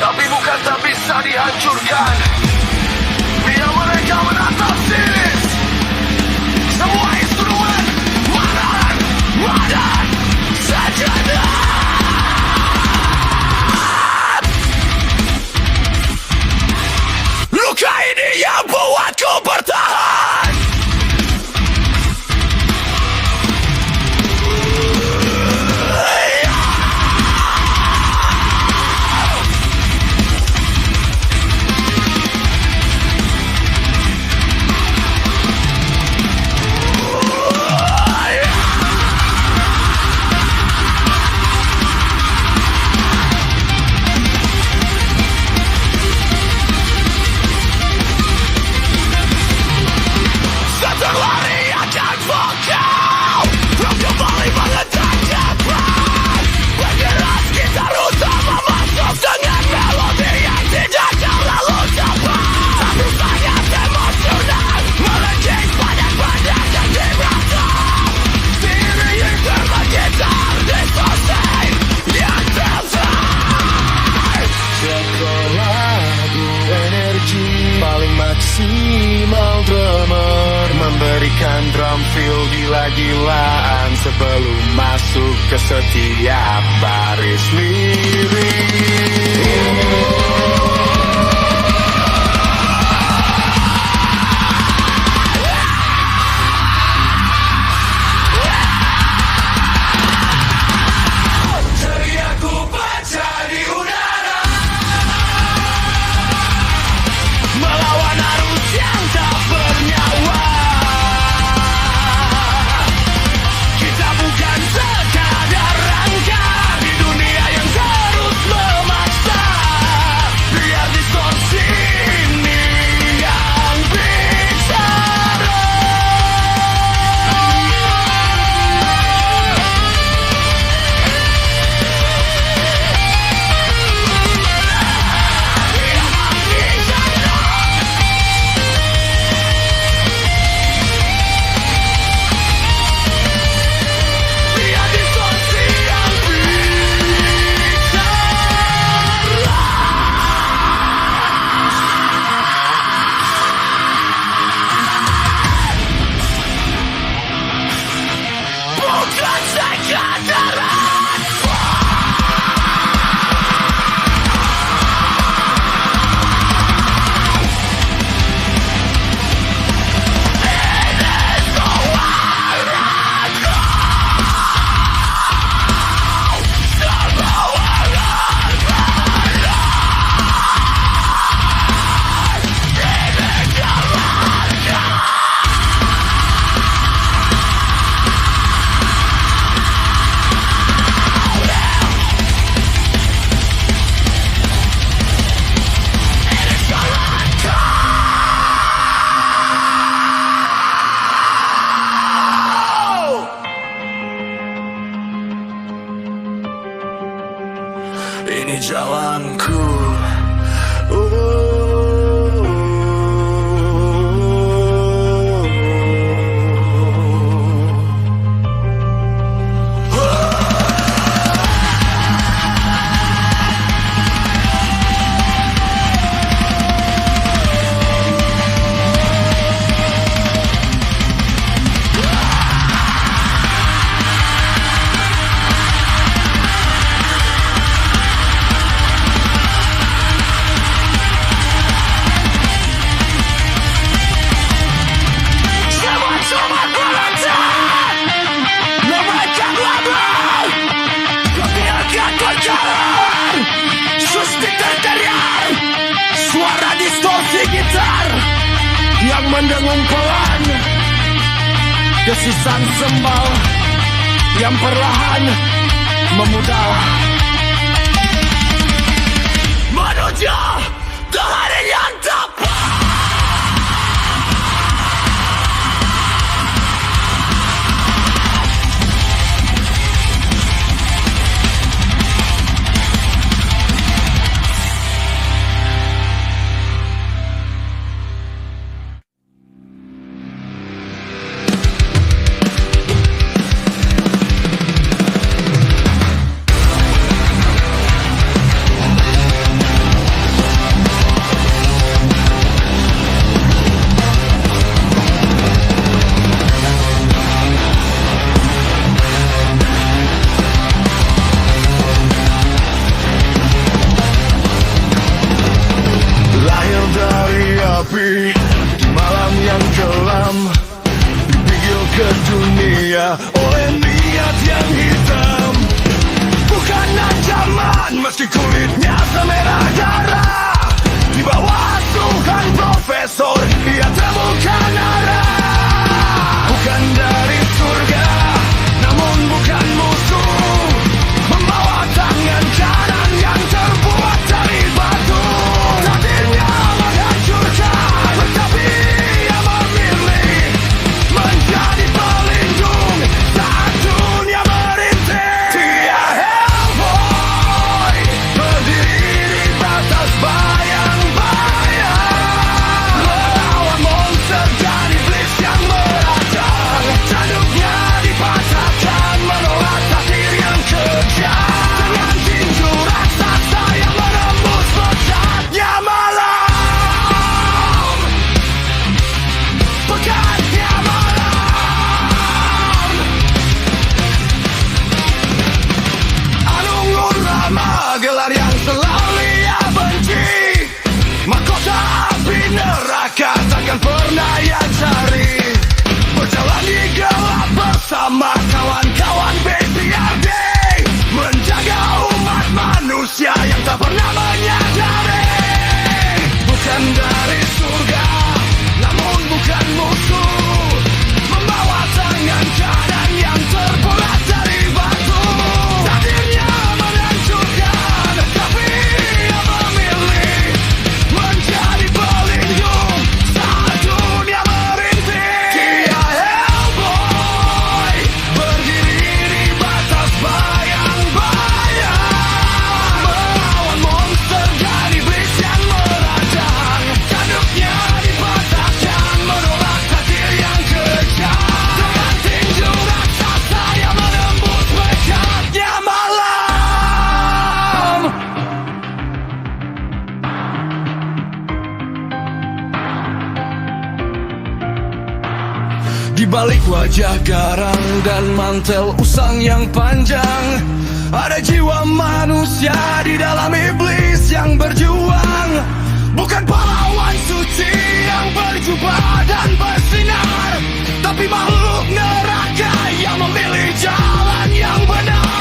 Tapi bukan tak bisa dihancurkan. Biar mereka menatasi semua instrumen madan sajadah. Luka ini yang buatku bertahan. Maksimal drummer memberikan drum feel gila-gilaan sebelum masuk ke setiap baris lirik. Kita bukan sekadar rangka jalanku. Suara distorsi gitar yang mendengung pelan, desisan sembal yang perlahan memudar menuju ke hari yang tepat. Di malam yang kelam, dipikir ke dunia oleh niat yang hitam. Bukan ancaman meski kulitnya semerah darah. Di bawah Tuhan profesor, ia temukan arah. Bukan dari surga, namun bukan musuh. Membawa tangan kanan yang terbuat dari batu. Takdirnya menghancurkan, tetapi ia memilih menjadi pelindung saat dunia merintih. Dia Hellboy, berdiri di batas bayang-bayang, melawan monster dan iblis yang meradang. Tanduknya dipatahkan, menolak takdir yang kejam. Dengan tinju raksasa yang menembus pekatnya malam, pekatnya malam. Anung Urama, gelar yang selalu ia benci. Mahkota api neraka takkan pernah ia cari. Berjalan di gelap bersama kawan-kawan BPRD, menjaga umat manusia yang tak pernah menyadari. Bukan dari surga, namun bukan musuh. Membawa tangan kanan yang terbuat dari batu. Takdirnya menghancurkan, tapi ia memilih menjadi pelindung saat dunia merintih. Dia Hellboy, berdiri di batas bayang-bayang, melawan monster dan iblis yang meradang. Tanduknya dipatahkan, menolak takdir yang kejam. Dengan tinju raksasa yang menembus pekatnya malam. Di balik wajah garang dan mantel usang yang panjang, ada jiwa manusia di dalam iblis yang berjuang. Bukan pahlawan suci yang berjubah dan bersinar, tapi makhluk neraka yang memilih jalan yang benar.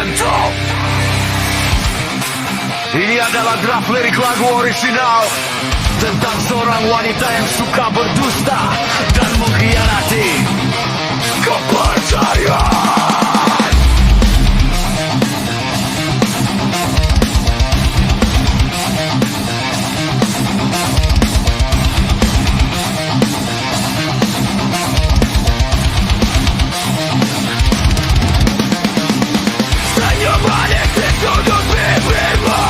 terbentuk. Ini adalah draft lirik lagu orisinal tentang seorang wanita yang suka berdusta dan mengkhianati kepercayaan. Senyum manis di sudut bibirmu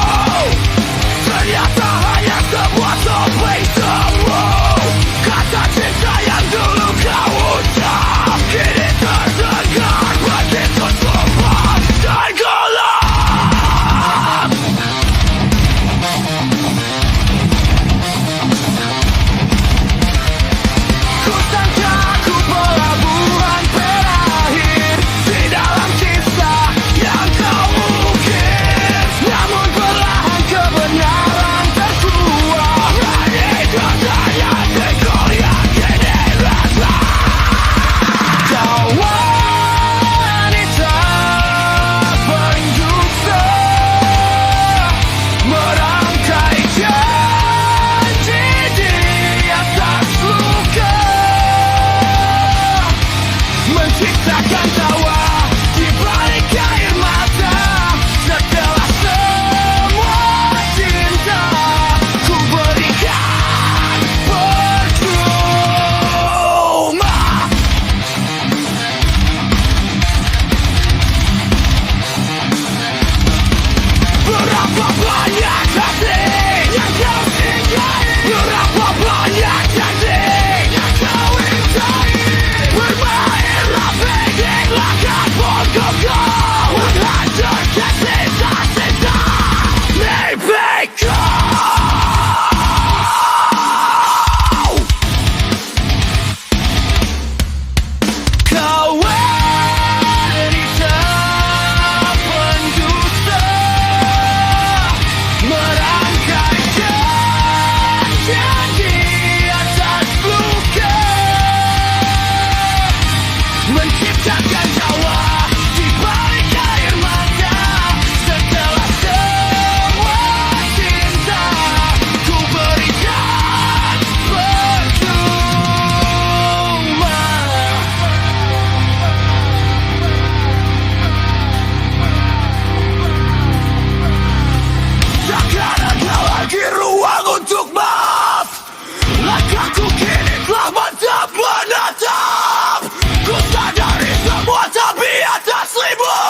ternyata hanya sebuah topeng semu. Kata cinta yang dulu kau ucap kini terdengar begitu sumpah dan gelap. Ku sangka ku pelabuhan terakhir di dalam kisah yang kau ukir, namun perlahan kebenaran terkuak. Ini katanya dekor yang kini rasa. Kau wanita pendusta, merangkai janji di atas luka, menciptakan tawa di balik air mata. Setelah semua cinta ku berikan percuma. Berapa banyak hati yang kau singgahi, berapa banyak janji yang kau intai. Bermainlah bikinlah kapal kau menghancurkan sisa-sisa mimpi kau. Kau wanita pendusta, merangkai janji di atas luka, menciptakan tawa di balik air mata. Setelah semua cinta ku berikan percuma. Takkan ada lagi ruang untuk maaf. Langkahku kini telah mantap menatap. Ku sadari semua tabiat aslimu.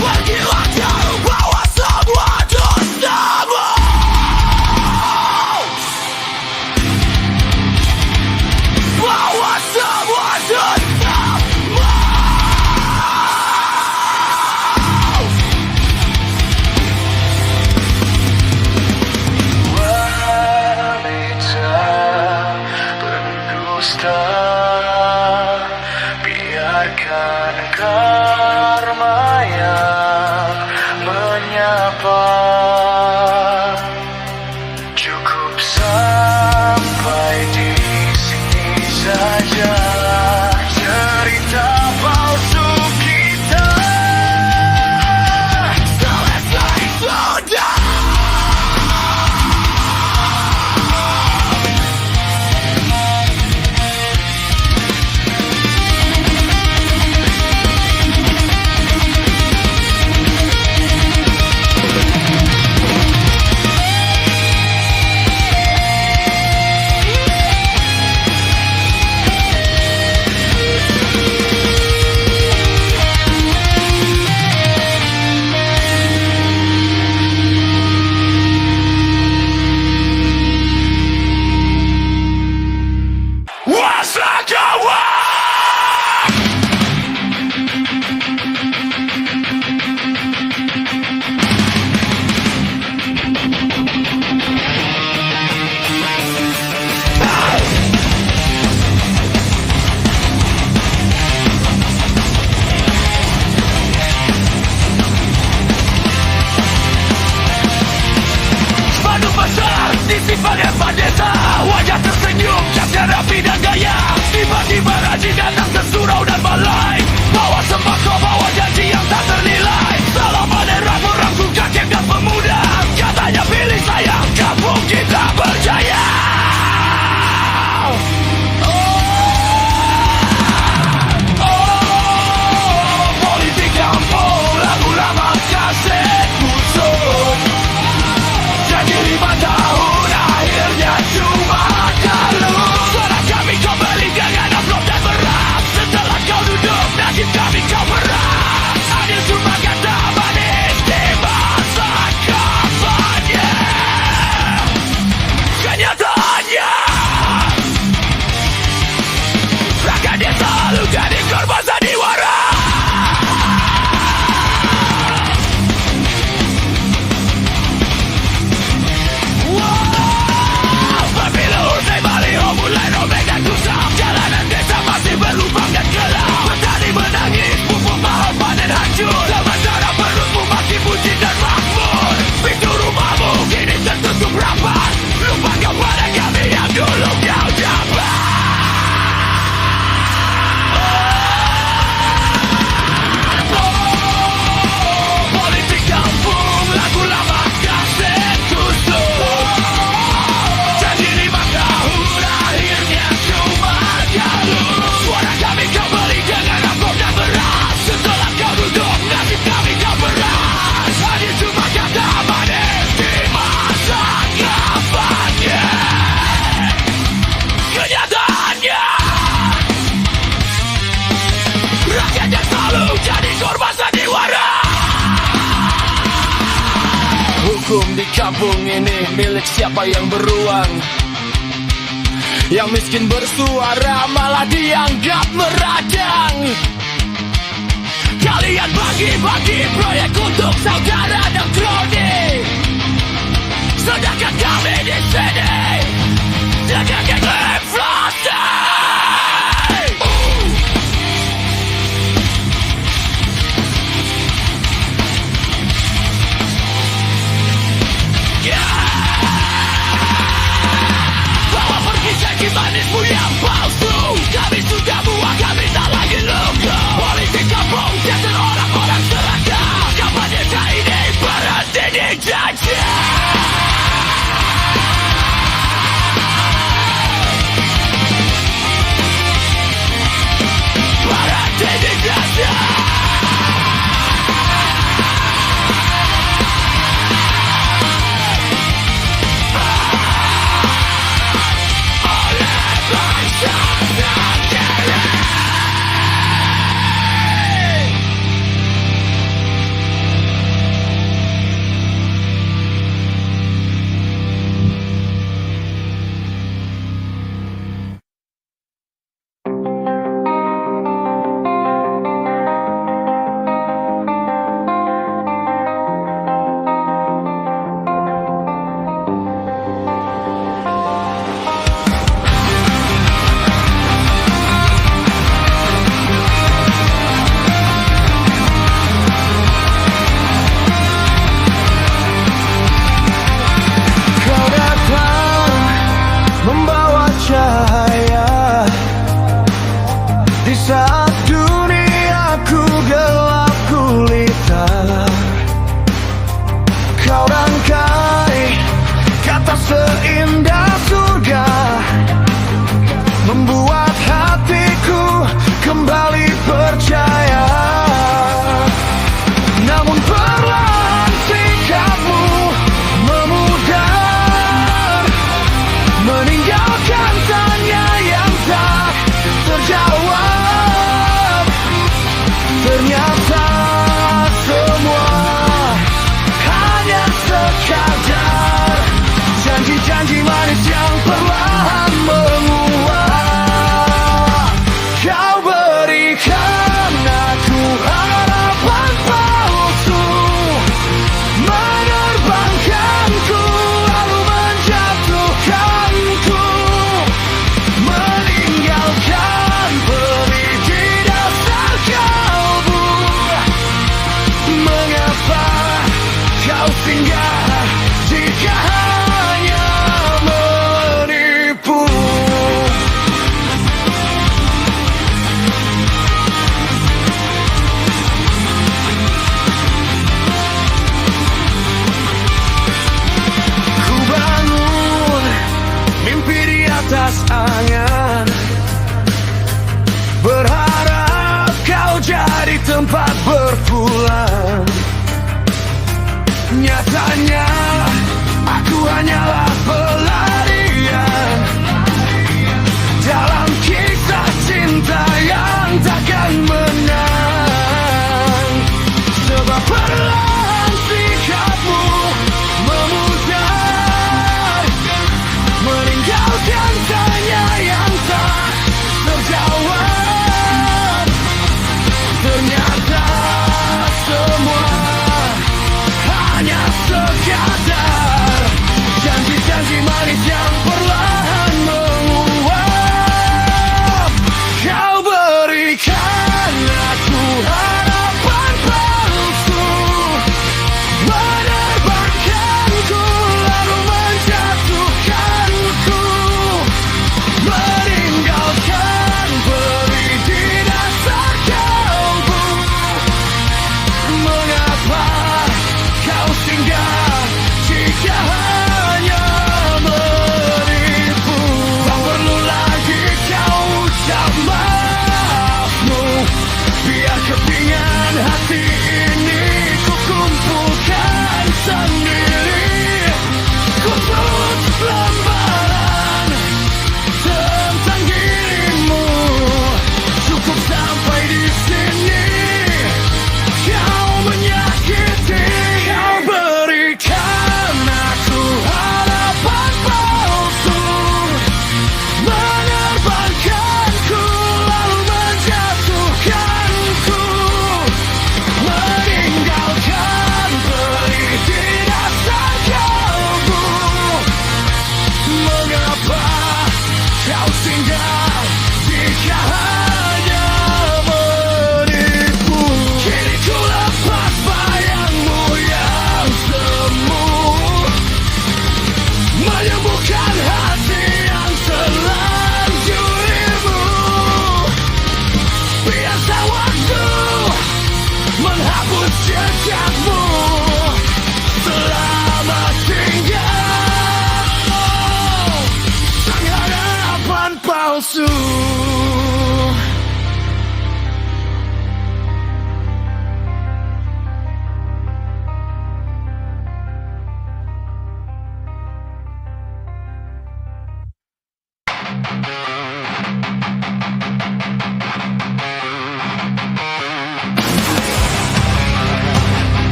Pergilah jauh, bawa semua dosamu. Bawa semua dosamu. Wanita pendusta, biarkan karma yang menyapa. Cukup sampai di sini saja cerita palsu kita. Selesai sudah. Simpannya pendeta, wajah tersenyum, catnya rapi dan gaya. Tiba-tiba rajin datang tersurau dan balai, bawa sembako, bawa janji yang tak ternilai. hukum di kampung ini milik siapa yang beruang. Yang miskin bersuara malah dianggap meradang. Kalian bagi-bagi proyek untuk saudara dan kroni, sedangkan kami di sini sedang inflasi. Bawa pergi janji manismu yang palsu. Kami sudah buang, kami tak lagi lugu. Politik kampung dan orang-orang serakah. Kampanye ini berhenti di janji. Berhenti di janji. Di saat duniaku gelap gulita, kau rangkai kata seindah surga, membuat hatiku kembali percaya. Namun perlahan sikapmu memudar, meninggalkan tanya yang tak terjawab. Ternyata semua hanya sekadar janji-janji manis yang perlahan menguap. Kau berikan aku harapan palsu, menerbangkanku lalu menjatuhkanku, meninggalkan perih di dasar kalbu. Mengapa kau singgah jika hanya menipu? Ku bangun mimpi di atas angan, berharap kau jadi tempat berpulang. Nyatanya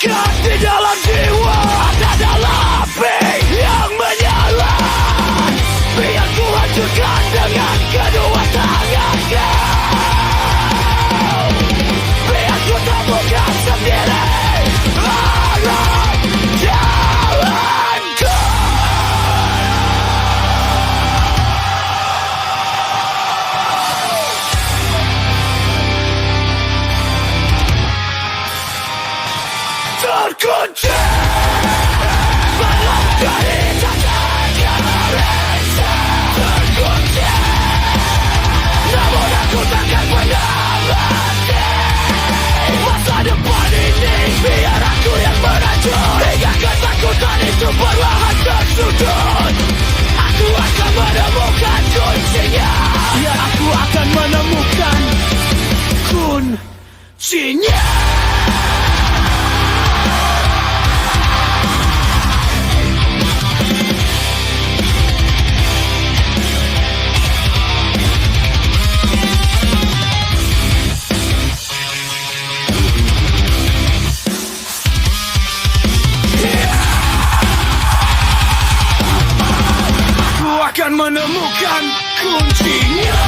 Rasakan di dalam jiwa ada dalam api yang menyala. Biar ku hancurkan dengan kedua tanganku. Biar ku temukan sendiri arah jalanku. Terkunci malam dari tatakan rasa. Terkunci namun aku takkan pernah mati. Masa depan ini biar aku yang meracun. Hingga ketakutan itu perlahan tersudut. Aku akan menemukan kuncinya. Ya, aku akan menemukan kuncinya. Akan menemukan kuncinya.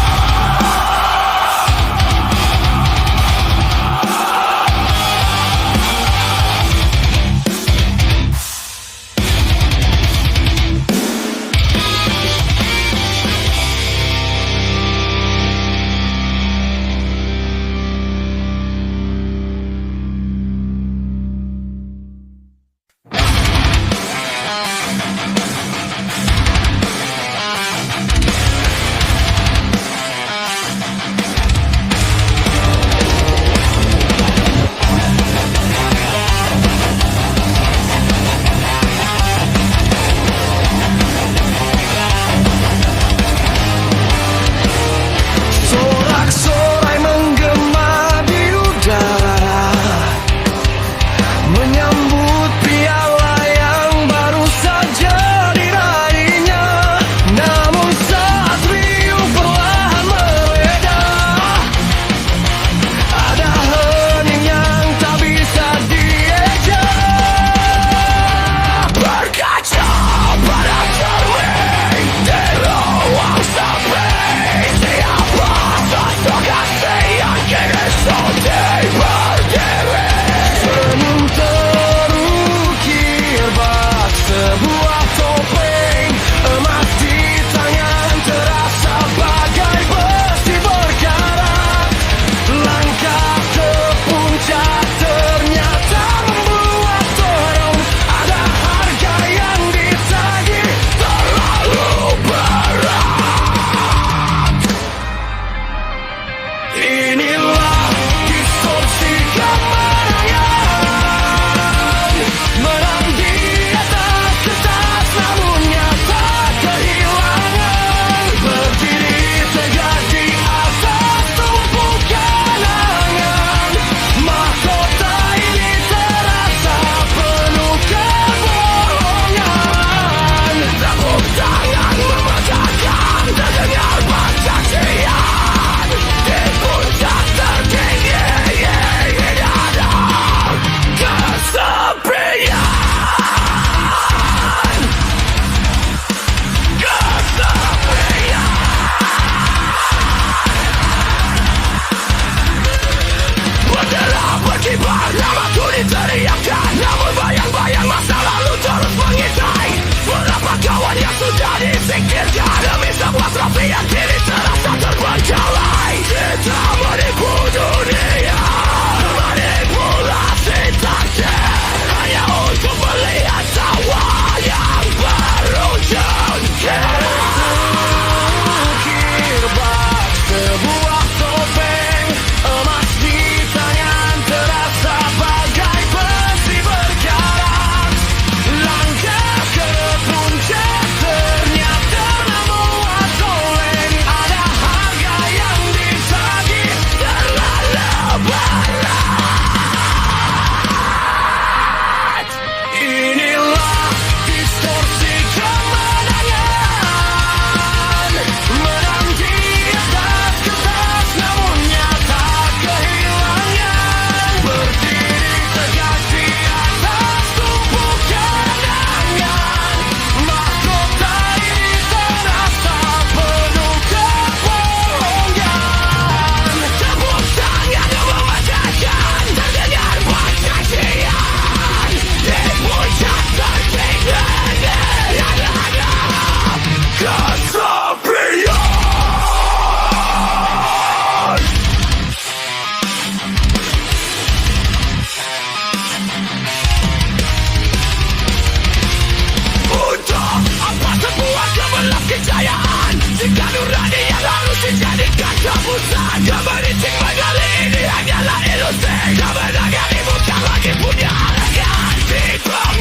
musik kemenangan ibu tak lagi punya ganti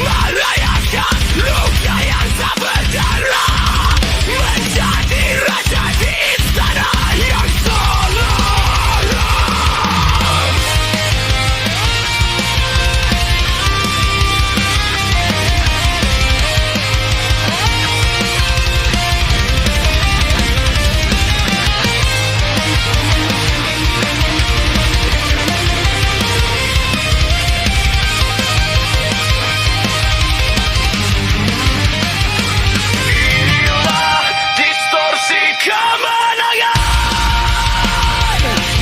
merayakan luka yang tak berdarah menjadi raja di istana yang selara. Inilah distorsi kemenangan,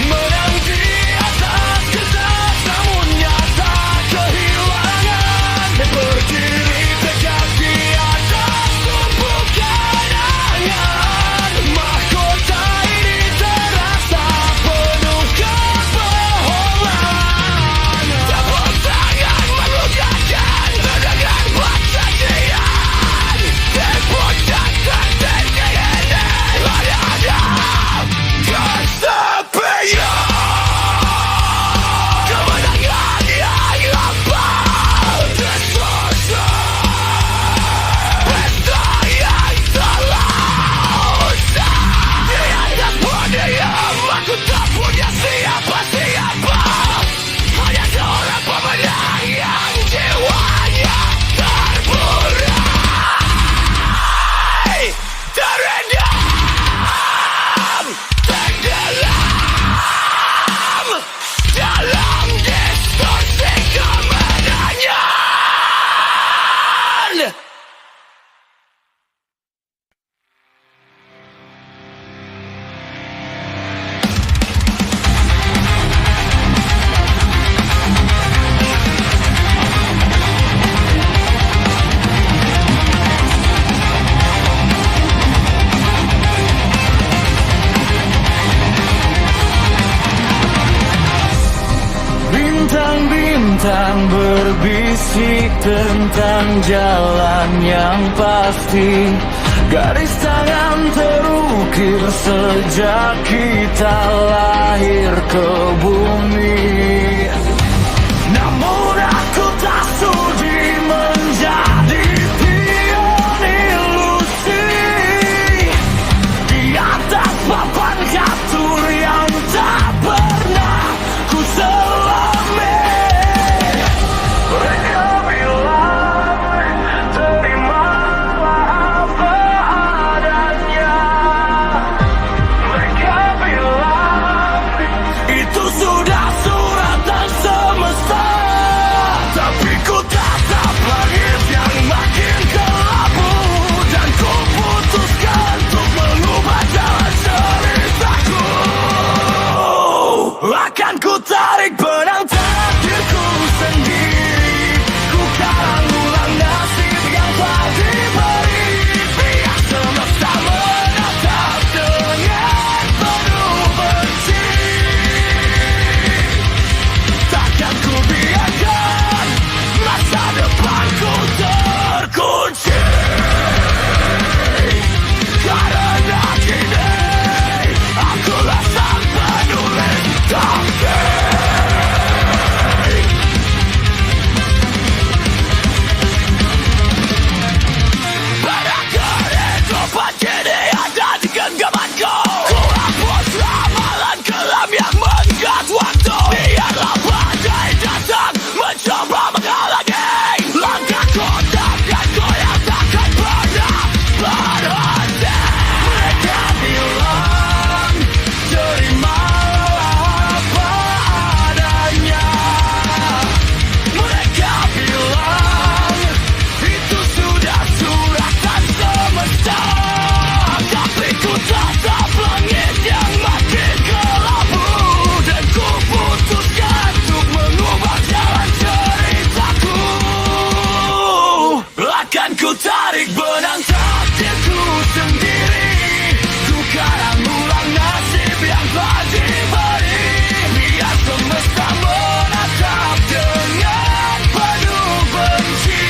menang di atas kertas namun nyata kehilangan, berdiri tegak di atas tumpukan angan. Mahkota ini terasa penuh kebohongan. Tepuk tangan melukakan dengan persaksian, tepuk tangan dengan hadap kesepian. Kemenangan yang abal tersusah, pesta yang telah usai. Di atas podium aku tak punya siapa-siapa, hanya seorang pemenang yang jiwanya terburai, terendam, tenggelam dalam distorsi kemenangan. Bintang-bintang berbisik tentang jalan yang pasti, garis tangan terukir sejak kita lahir ke bumi. Namun aku tak sudi menjadi pion ilusi di atas papan catur yang tak pernah ku selami. Mereka bilang terimalah apa adanya, mereka bilang itu sudah suratan semesta. Tapi ku tatap langit yang makin kelabu, dan ku putuskan untuk mengubah jalan ceritaku. Akan ku tarik benang takdirku sendiri, ku karang ulang nasib yang telah diberi. Biar semesta menatap dengan penuh benci. Takkan ku biarkan masa depanku terkunci, karena kini akulah sang penulis takdir. Pada kehidupan kini ada di genggamanku, ku hapus ramalan kelam yang menggat waktu. Biarlah badai datang mencoba menghalangi langkahku, dan goyang takkan pernah berhenti. Mereka bilang terimalah apa adanya, mereka bilang itu sudah suratan semesta. Tapi ku tatap langit yang makin kelabu, dan ku putuskan untuk mengubah jalan ceritaku. Akan ku tarik benang takdirku sendiri, ku karang ulang nasib yang telah diberi. Biar semesta menatap dengan penuh benci.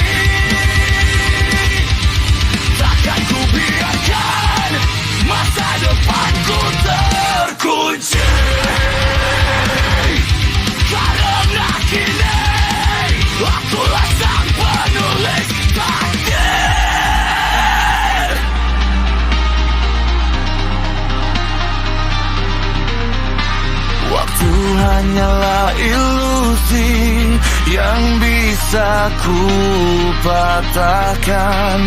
Takkan ku biarkan masa depanku terkunci, karena hanyalah ilusi yang bisa ku patahkan.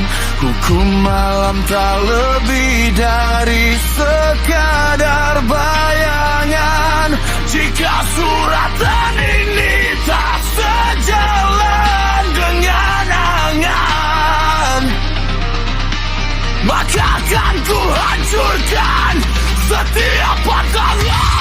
Hukum malam tak lebih dari sekadar bayangan. Jika suratan ini tak sejalan dengan angan, maka akan ku hancurkan setiap pantangan.